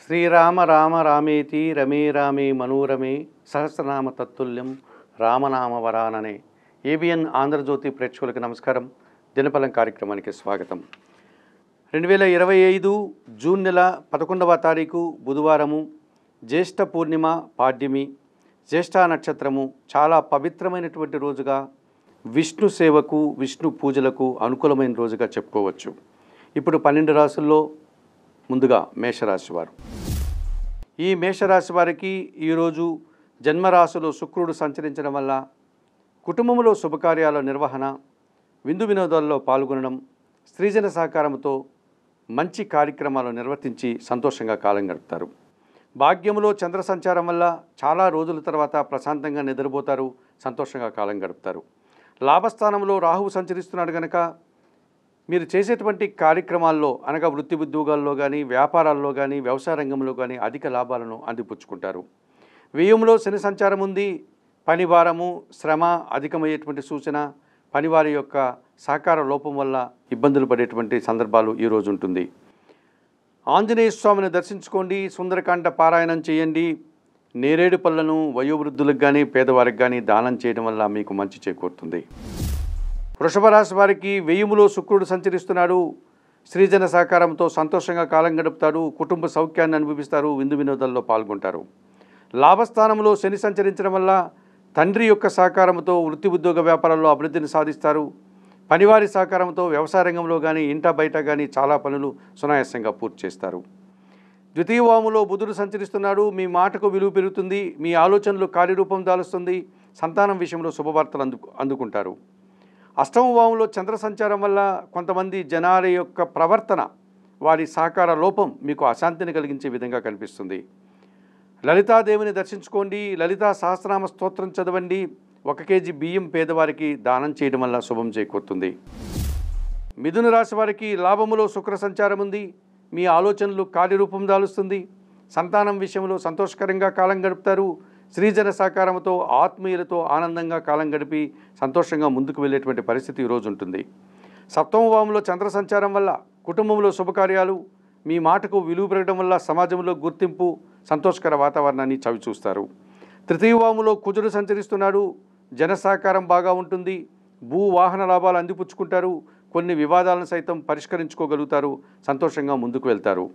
శ్రీరామ రామ రామేతి రమే రామే మనోరమే సహస్రనామ తత్తుల్యం రామనామ వరాననే. ఏబిఎన్ ఆంధ్రజ్యోతి ప్రేక్షకులకు నమస్కారం. దినఫలం కార్యక్రమానికి స్వాగతం. 2025 జూన్ నెల 11వ తారీఖు బుధవారము, జ్యేష్ఠ పూర్ణిమ పాడ్యమి, జ్యేష్ఠ నక్షత్రము. చాలా పవిత్రమైనటువంటి రోజుగా, విష్ణు సేవకు విష్ణు పూజలకు అనుకూలమైన రోజుగా చెప్పుకోవచ్చు. ఇప్పుడు 12 రాశుల్లో ముందుగా మేషరాశి వారు. ఈ మేషరాశి వారికి ఈరోజు జన్మరాశిలో శుక్రుడు సంచరించడం వల్ల కుటుంబంలో శుభకార్యాల నిర్వహణ, విందు వినోదాల్లో పాల్గొనడం, స్త్రీజన సహకారంతో మంచి కార్యక్రమాలు నిర్వర్తించి సంతోషంగా కాలం గడుపుతారు. భాగ్యములో చంద్ర సంచారం వల్ల చాలా రోజుల తర్వాత ప్రశాంతంగా నిద్రపోతారు, సంతోషంగా కాలం గడుపుతారు. లాభస్థానంలో రాహువు సంచరిస్తున్నాడు కనుక మీరు చేసేటువంటి కార్యక్రమాల్లో అనగా వృత్తి ఉద్యోగాల్లో కానీ, వ్యాపారాల్లో కానీ, వ్యవసాయ రంగంలో కానీ అధిక లాభాలను అందిపుచ్చుకుంటారు. వ్యయంలో శని సంచారం ఉంది. పని భారము, శ్రమ అధికమయ్యేటువంటి సూచన, పనివారి యొక్క సహకార లోపం వల్ల ఇబ్బందులు పడేటువంటి సందర్భాలు ఈరోజు ఉంటుంది. ఆంజనేయ స్వామిని దర్శించుకోండి, సుందరకాండ పారాయణం చేయండి. నేరేడు పళ్ళను వయోవృద్ధులకు కానీ పేదవారికి కానీ దానం చేయడం వల్ల మీకు మంచి చేకూరుతుంది. వృషభ రాశి వారికి వ్యయములో శుక్రుడు సంచరిస్తున్నాడు. స్త్రీజన సహకారంతో సంతోషంగా కాలం గడుపుతారు, కుటుంబ సౌఖ్యాన్ని అనుభవిస్తారు, విందు వినోదాల్లో పాల్గొంటారు. లాభస్థానంలో శని సంచరించడం వల్ల తండ్రి యొక్క సహకారంతో వృత్తి ఉద్యోగ వ్యాపారాల్లో అభివృద్ధిని సాధిస్తారు. పనివారి సహకారంతో వ్యవసాయ రంగంలో కానీ, ఇంట బయట కానీ చాలా పనులు సునాయాసంగా పూర్తి చేస్తారు. ద్వితీయ వాములో బుధుడు సంచరిస్తున్నాడు. మీ మాటకు విలువ పెరుగుతుంది, మీ ఆలోచనలు కార్యరూపం దాలుస్తుంది, సంతానం విషయంలో శుభవార్తలు అందుకుంటారు. అష్టమ భావంలో చంద్ర సంచారం వల్ల కొంతమంది జనాల యొక్క ప్రవర్తన, వారి సహకార లోపం మీకు అశాంతిని కలిగించే విధంగా కనిపిస్తుంది. లలితాదేవిని దర్శించుకోండి, లలితా సహస్రనామ స్తోత్రం చదవండి. 1 కేజీ బియ్యం పేదవారికి దానం చేయడం వల్ల శుభం చేకూరుతుంది. మిథున రాశి వారికి లాభములో శుక్ర సంచారం ఉంది. మీ ఆలోచనలు కార్యరూపం దాలుస్తుంది, సంతానం విషయంలో సంతోషకరంగా కాలం గడుపుతారు. స్త్రీజన సహకారంతో ఆత్మీయులతో ఆనందంగా కాలం గడిపి సంతోషంగా ముందుకు వెళ్ళేటువంటి పరిస్థితి ఈరోజు ఉంటుంది. సప్తమ భావంలో చంద్ర సంచారం వల్ల కుటుంబంలో శుభకార్యాలు, మీ మాటకు విలువ పెరగడం వల్ల సమాజంలో గుర్తింపు, సంతోషకర వాతావరణాన్ని చవిచూస్తారు. తృతీయ భావంలో కుజుడు సంచరిస్తున్నాడు. జన సహకారం బాగా ఉంటుంది, భూ వాహన లాభాలు అందిపుచ్చుకుంటారు, కొన్ని వివాదాలను సైతం పరిష్కరించుకోగలుగుతారు, సంతోషంగా ముందుకు వెళ్తారు.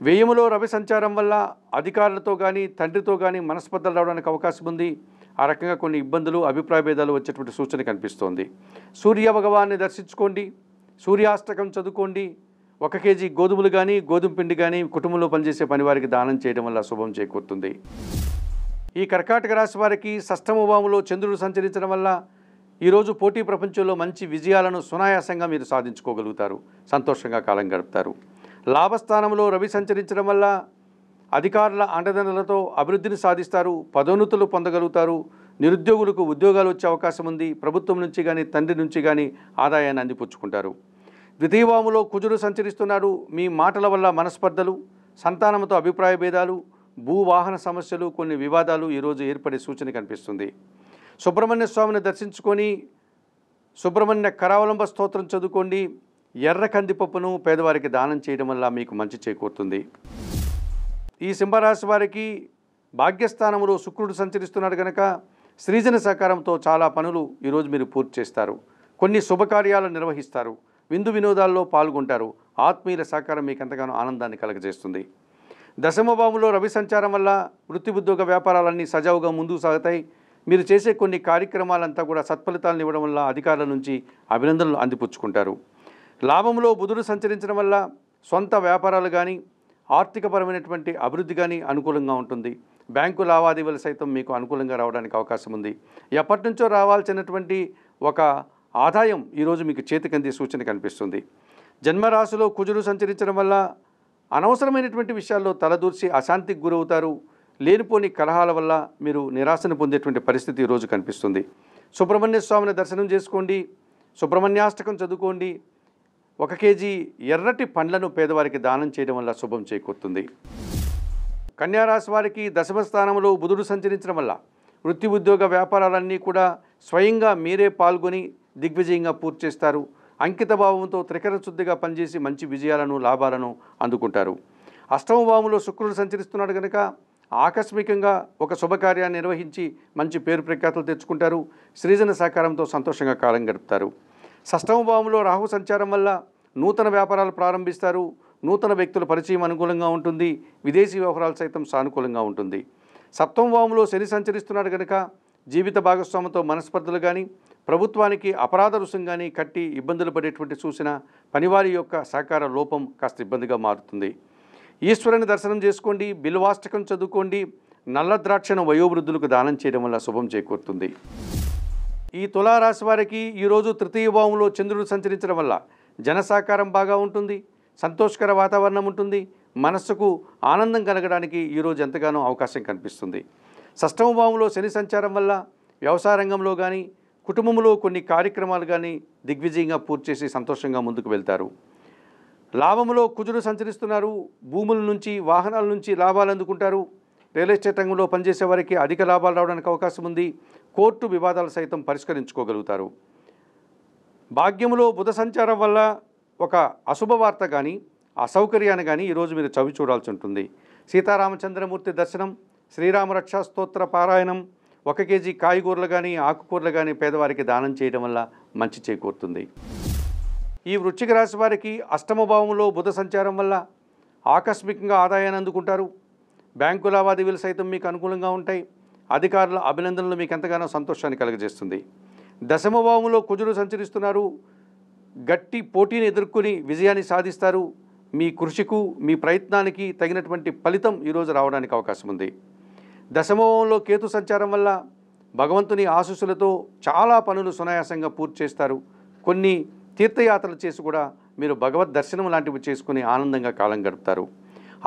వ్యయములో రవి సంచారం వల్ల అధికారులతో కానీ, తండ్రితో కానీ మనస్పర్ధలు రావడానికి అవకాశం ఉంది. ఆ రకంగా కొన్ని ఇబ్బందులు, అభిప్రాయ భేదాలు వచ్చేటువంటి సూచన కనిపిస్తోంది. సూర్య భగవాన్ని దర్శించుకోండి, సూర్యాష్టకం చదువుకోండి. 1 కేజీ గోధుమలు కానీ, గోధుమ పిండి కానీ కుటుంబంలో పనిచేసే పనివారికి దానం చేయడం వల్ల శుభం చేకూరుతుంది. ఈ కర్కాటక రాశి వారికి షష్టమ భావంలో చంద్రుడు సంచరించడం వల్ల ఈరోజు పోటీ ప్రపంచంలో మంచి విజయాలను సునాయాసంగా మీరు సాధించుకోగలుగుతారు, సంతోషంగా కాలం గడుపుతారు. లాభస్థానంలో రవి సంచరించడం వల్ల అధికారుల అండదండలతో అభివృద్ధిని సాధిస్తారు, పదోన్నతులు పొందగలుగుతారు. నిరుద్యోగులకు ఉద్యోగాలు వచ్చే అవకాశం ఉంది. ప్రభుత్వం నుంచి కానీ, తండ్రి నుంచి కానీ ఆదాయాన్ని అందిపుచ్చుకుంటారు. ద్వితీయ వాములో కుజుడు సంచరిస్తున్నాడు. మీ మాటల వల్ల మనస్పర్ధలు, సంతానంతో అభిప్రాయ భేదాలు, భూవాహన సమస్యలు, కొన్ని వివాదాలు ఈరోజు ఏర్పడే సూచన కనిపిస్తుంది. సుబ్రహ్మణ్య స్వామిని దర్శించుకొని సుబ్రహ్మణ్య కరావలంబ స్తోత్రం చదువుకోండి. ఎర్ర కందిపప్పును పేదవారికి దానం చేయడం వల్ల మీకు మంచి చేకూరుతుంది. ఈ సింహరాశి వారికి భాగ్యస్థానంలో శుక్రుడు సంచరిస్తున్నాడు కనుక స్త్రీజన సహకారంతో చాలా పనులు ఈరోజు మీరు పూర్తి చేస్తారు. కొన్ని శుభకార్యాలు నిర్వహిస్తారు, విందు వినోదాల్లో పాల్గొంటారు. ఆత్మీయుల సహకారం మీకు ఎంతగానో ఆనందాన్ని కలగజేస్తుంది. దశమ భావంలో రవి సంచారం వల్ల వృత్తి ఉద్యోగ వ్యాపారాలన్నీ సజావుగా ముందుకు సాగుతాయి. మీరు చేసే కొన్ని కార్యక్రమాలంతా కూడా సత్ఫలితాలను ఇవ్వడం వల్ల అధికారుల నుంచి అభినందనలు అందిపుచ్చుకుంటారు. లాభంలో బుధుడు సంచరించడం వల్ల సొంత వ్యాపారాలు కానీ, ఆర్థికపరమైనటువంటి అభివృద్ధి కానీ అనుకూలంగా ఉంటుంది. బ్యాంకు లావాదేవీలు సైతం మీకు అనుకూలంగా రావడానికి అవకాశం ఉంది. ఎప్పటి నుంచో రావాల్సినటువంటి ఒక ఆదాయం ఈరోజు మీకు చేతికందే సూచన కనిపిస్తుంది. జన్మరాశిలో కుజుడు సంచరించడం వల్ల అనవసరమైనటువంటి విషయాల్లో తలదూర్చి అశాంతికి గురవుతారు. లేనిపోని కలహాల వల్ల మీరు నిరాశను పొందేటువంటి పరిస్థితి ఈరోజు కనిపిస్తుంది. సుబ్రహ్మణ్య స్వామిని దర్శనం చేసుకోండి, సుబ్రహ్మణ్యాష్టకం చదువుకోండి. 1 కేజీ ఎర్రటి పండ్లను పేదవారికి దానం చేయడం వల్ల శుభం చేకూరుతుంది. కన్యారాశి వారికి దశమ స్థానంలో బుధుడు సంచరించడం వల్ల వృత్తి ఉద్యోగ వ్యాపారాలన్నీ కూడా స్వయంగా మీరే పాల్గొని దిగ్విజయంగా పూర్తి చేస్తారు. అంకిత భావంతో త్రికర శుద్ధిగా పనిచేసి మంచి విజయాలను, లాభాలను అందుకుంటారు. అష్టమ భావంలో శుక్రుడు సంచరిస్తున్నాడు కనుక ఆకస్మికంగా ఒక శుభకార్యాన్ని నిర్వహించి మంచి పేరు ప్రఖ్యాతులు తెచ్చుకుంటారు. సృజన సహకారంతో సంతోషంగా కాలం గడుపుతారు. షష్టమ భావంలో రాహు సంచారం వల్ల నూతన వ్యాపారాలు ప్రారంభిస్తారు. నూతన వ్యక్తుల పరిచయం అనుకూలంగా ఉంటుంది. విదేశీ వ్యవహారాలు సైతం సానుకూలంగా ఉంటుంది. సప్తమ భావంలో శని సంచరిస్తున్నాడు కనుక జీవిత భాగస్వామితో మనస్పర్ధలు కానీ, ప్రభుత్వానికి అపరాధ రుసుం కానీ కట్టి ఇబ్బందులు పడేటువంటి సూచన, పనివారి యొక్క సహకార లోపం కాస్త ఇబ్బందిగా మారుతుంది. ఈశ్వరుని దర్శనం చేసుకోండి, బిల్వాష్టకం చదువుకోండి, నల్ల ద్రాక్షను వయోవృద్ధులకు దానం చేయడం వల్ల శుభం చేకూరుతుంది. ఈ తులారాశి వారికి ఈరోజు తృతీయ భావంలో చంద్రుడు సంచరించడం వల్ల జన సహకారం బాగా ఉంటుంది. సంతోషకర వాతావరణం ఉంటుంది. మనస్సుకు ఆనందం కలగడానికి ఈరోజు ఎంతగానో అవకాశం కనిపిస్తుంది. షష్టమ భావంలో శని సంచారం వల్ల వ్యవసాయ రంగంలో కానీ, కుటుంబంలో కొన్ని కార్యక్రమాలు కానీ దిగ్విజయంగా పూర్తి చేసి సంతోషంగా ముందుకు వెళ్తారు. లాభంలో కుజుడు సంచరిస్తున్నారు. భూముల నుంచి, వాహనాల నుంచి లాభాలు అందుకుంటారు. రియల్ ఎస్టేట్ రంగంలో పనిచేసే వారికి అధిక లాభాలు రావడానికి అవకాశం ఉంది. కోర్టు వివాదాలు సైతం పరిష్కరించుకోగలుగుతారు. భాగ్యములో బుధ సంచారం వల్ల ఒక అశుభవార్త కానీ, అసౌకర్యాన్ని కానీ ఈరోజు మీరు చవి చూడాల్సి ఉంటుంది. సీతారామచంద్రమూర్తి దర్శనం, శ్రీరామ రక్షా స్తోత్ర పారాయణం, 1 కేజీ కాయగూరలు కానీ, ఆకుకూరలు కానీ పేదవారికి దానం చేయడం వల్ల మంచి చేకూరుతుంది. ఈ వృశ్చిక రాశి వారికి అష్టమ భావంలో బుధ సంచారం వల్ల ఆకస్మికంగా ఆదాయాన్ని అందుకుంటారు. బ్యాంకు లావాదేవీలు సైతం మీకు అనుకూలంగా ఉంటాయి. అధికారుల అభినందనలు మీకు ఎంతగానో సంతోషాన్ని కలుగజేస్తుంది. దశమ భావంలో కుజుడు సంచరిస్తున్నారు. గట్టి పోటీని ఎదుర్కొని విజయాన్ని సాధిస్తారు. మీ కృషికు, మీ ప్రయత్నానికి తగినటువంటి ఫలితం ఈరోజు రావడానికి అవకాశం ఉంది. దశమ భావంలో కేతు సంచారం వల్ల భగవంతుని ఆశీస్సులతో చాలా పనులు సునాయాసంగా పూర్తి చేస్తారు. కొన్ని తీర్థయాత్రలు చేసి కూడా మీరు భగవద్ దర్శనం లాంటివి చేసుకుని ఆనందంగా కాలం గడుపుతారు.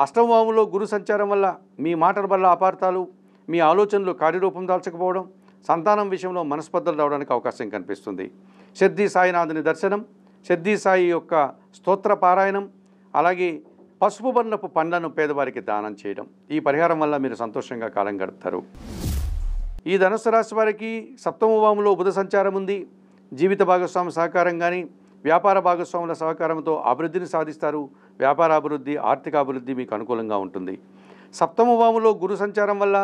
అష్టమ భావంలో గురు సంచారం వల్ల మీ మాటల వల్ల అపార్థాలు, మీ ఆలోచనలు కార్యరూపం దాల్చకపోవడం, సంతానం విషయంలో మనస్పర్ధలు రావడానికి అవకాశం కనిపిస్తుంది. సిద్ధి సాయినాథుని దర్శనం, సిద్ధి సాయి యొక్క స్తోత్ర పారాయణం, అలాగే పసుపు వర్ణపు పండ్లను పేదవారికి దానం చేయడం, ఈ పరిహారం వల్ల మీరు సంతోషంగా కాలం గడుపుతారు. ఈ ధనుస్సు రాశి వారికి సప్తమ భావంలో బుధ సంచారం ఉంది. జీవిత భాగస్వామి సహకారం కానీ, వ్యాపార భాగస్వాముల సహకారంతో అభివృద్ధిని సాధిస్తారు. వ్యాపార అభివృద్ధి, ఆర్థిక అభివృద్ధి మీకు అనుకూలంగా ఉంటుంది. సప్తమ భావంలో గురు సంచారం వల్ల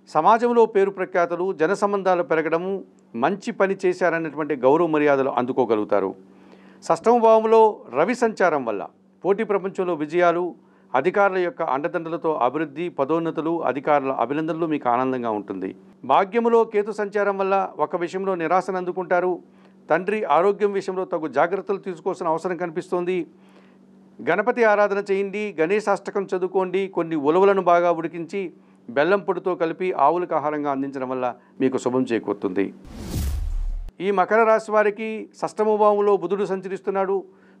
సమాజంలో పేరు ప్రఖ్యాతులు, జన సంబంధాలు పెరగడము, మంచి పని చేశారనేటువంటి గౌరవ మర్యాదలు అందుకోగలుగుతారు. షష్టమ భావంలో రవి సంచారం వల్ల పోటీ ప్రపంచంలో విజయాలు, అధికారుల యొక్క అండదండలతో అభివృద్ధి, పదోన్నతులు, అధికారుల అభినందనలు మీకు ఆనందంగా ఉంటుంది. భాగ్యములో కేతు సంచారం వల్ల ఒక విషయంలో నిరాశను అందుకుంటారు. తండ్రి ఆరోగ్యం విషయంలో తగు జాగ్రత్తలు తీసుకోవాల్సిన అవసరం కనిపిస్తోంది. గణపతి ఆరాధన చేయండి, గణేశాష్టకం చదువుకోండి. కొన్ని ఉలవలను బాగా ఉడికించి బెల్లం పొడితో కలిపి ఆవులకు ఆహారంగా అందించడం వల్ల మీకు శుభం చేకూరుతుంది. ఈ మకర రాశి వారికి షష్టమ భావంలో బుధుడు సంచరిస్తున్నాడు.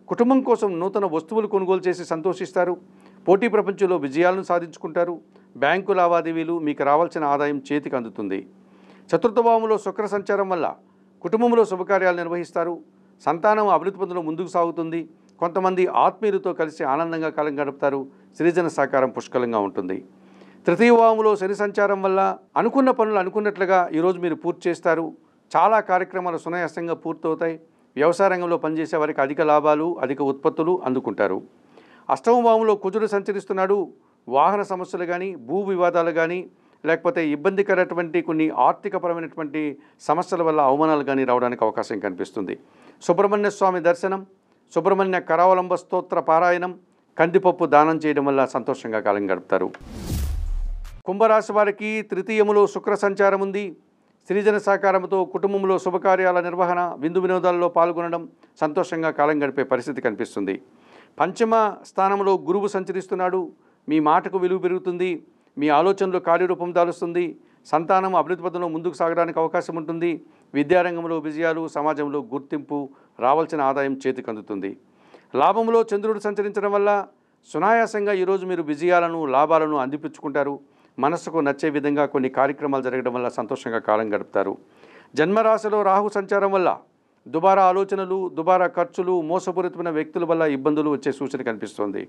కుటుంబం కోసం నూతన వస్తువులు కొనుగోలు చేసి సంతోషిస్తారు. పోటీ ప్రపంచంలో విజయాలను సాధించుకుంటారు. బ్యాంకు లావాదేవీలు, మీకు రావాల్సిన ఆదాయం చేతికి అందుతుంది. చతుర్థ భావంలో శుక్ర సంచారం వల్ల కుటుంబంలో శుభకార్యాలు నిర్వహిస్తారు. సంతానం అభివృద్ధి పనులు ముందుకు సాగుతుంది. కొంతమంది ఆత్మీయులతో కలిసి ఆనందంగా కాలం గడుపుతారు. సృజన సహకారం పుష్కలంగా ఉంటుంది. తృతీయ భావంలో శని సంచారం వల్ల అనుకున్న పనులు అనుకున్నట్లుగా ఈరోజు మీరు పూర్తి చేస్తారు. చాలా కార్యక్రమాలు సునాయాసంగా పూర్తవుతాయి. వ్యవసాయ రంగంలో పనిచేసే వారికి అధిక లాభాలు, అధిక ఉత్పత్తులు అందుకుంటారు. అష్టమ భావంలో కుజుడు సంచరిస్తున్నాడు. వాహన సమస్యలు కానీ, భూ వివాదాలు కానీ, లేకపోతే ఇబ్బందికరటువంటి కొన్ని ఆర్థికపరమైనటువంటి సమస్యల వల్ల అవమానాలు కానీ రావడానికి అవకాశం కనిపిస్తుంది. సుబ్రహ్మణ్య స్వామి దర్శనం, సుబ్రహ్మణ్య కరావలంబ స్తోత్ర పారాయణం, కందిపప్పు దానం చేయడం వల్ల సంతోషంగా కాలం గడుపుతారు. కుంభరాశి వారికి తృతీయములో శుక్ర సంచారం ఉంది. సృజన సహకారంతో కుటుంబంలో శుభకార్యాల నిర్వహణ, విందు వినోదాల్లో పాల్గొనడం, సంతోషంగా కాలం గడిపే పరిస్థితి కనిపిస్తుంది. పంచమ స్థానంలో గురువు సంచరిస్తున్నాడు. మీ మాటకు విలువ పెరుగుతుంది. మీ ఆలోచనలు కార్యరూపం దాలుస్తుంది. సంతానం అభివృద్ధి పథంలో ముందుకు సాగడానికి అవకాశం ఉంటుంది. విద్యారంగంలో విజయాలు, సమాజంలో గుర్తింపు, రావాల్సిన ఆదాయం చేతికి అందుతుంది. లాభంలో చంద్రుడు సంచరించడం వల్ల సునాయాసంగా ఈరోజు మీరు విజయాలను, లాభాలను అందిపుచ్చుకుంటారు. మనస్సుకు నచ్చే విధంగా కొన్ని కార్యక్రమాలు జరగడం వల్ల సంతోషంగా కాలం గడుపుతారు. జన్మరాశిలో రాహు సంచారం వల్ల దుబారా ఆలోచనలు, దుబారా ఖర్చులు, మోసపూరితమైన వ్యక్తుల వల్ల ఇబ్బందులు వచ్చే సూచన కనిపిస్తోంది.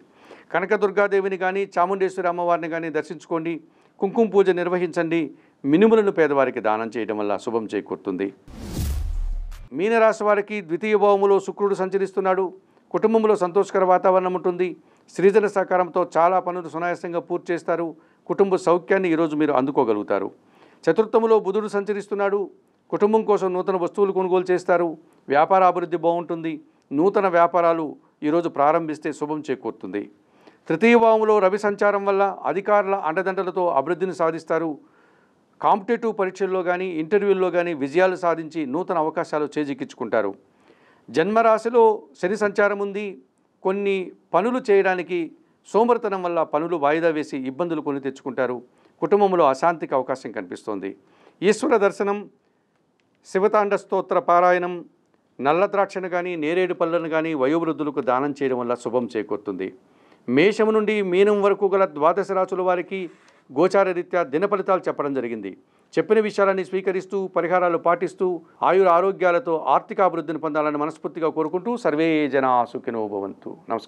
కనకదుర్గాదేవిని కానీ, చాముండేశ్వరి అమ్మవారిని కానీ దర్శించుకోండి. కుంకుమ పూజ నిర్వహించండి. మినుములను పేదవారికి దానం చేయడం వల్ల శుభం చేకూరుతుంది. మీనరాశి వారికి ద్వితీయ భావములో శుక్రుడు సంచరిస్తున్నాడు. కుటుంబంలో సంతోషకర వాతావరణం ఉంటుంది. సృజన సహకారంతో చాలా పనులు సునాయాసంగా పూర్తి చేస్తారు. కుటుంబ సౌఖ్యాన్ని ఈరోజు మీరు అందుకోగలుగుతారు. చతుర్థములో బుధుడు సంచరిస్తున్నాడు. కుటుంబం కోసం నూతన వస్తువులు కొనుగోలు చేస్తారు. వ్యాపార అభివృద్ధి బాగుంటుంది. నూతన వ్యాపారాలు ఈరోజు ప్రారంభిస్తే శుభం చేకూరుతుంది. తృతీయ భావంలో రవి సంచారం వల్ల అధికారుల అండదండలతో అభివృద్ధిని సాధిస్తారు. కాంపిటేటివ్ పరీక్షల్లో కానీ ఇంటర్వ్యూల్లో కానీ విజయాలు సాధించి నూతన అవకాశాలు చేజిక్కించుకుంటారు. జన్మరాశిలో శని సంచారం ఉంది. కొన్ని పనులు చేయడానికి సోమరితనం వల్ల పనులు వాయిదా వేసి ఇబ్బందులు కొని తెచ్చుకుంటారు. కుటుంబంలో అశాంతికి అవకాశం కనిపిస్తోంది. ఈశ్వర దర్శనం, శివతాండ స్తోత్ర పారాయణం, నల్ల ద్రాక్షను కానీ నేరేడు పళ్ళను కానీ వయోవృద్ధులకు దానం చేయడం వల్ల శుభం చేకూరుతుంది. మేషం నుండి మీనం వరకు గల ద్వాదశ రాశుల వారికి గోచార రీత్యా దిన ఫలితాలు చెప్పడం జరిగింది. చెప్పిన విషయాలన్నీ స్వీకరిస్తూ పరిహారాలు పాటిస్తూ ఆయుర ఆరోగ్యాలతో ఆర్థిక అభివృద్ధిని పొందాలని మనస్ఫూర్తిగా కోరుకుంటూ సర్వే జనా సుఖినో భవంతు. నమస్కారం.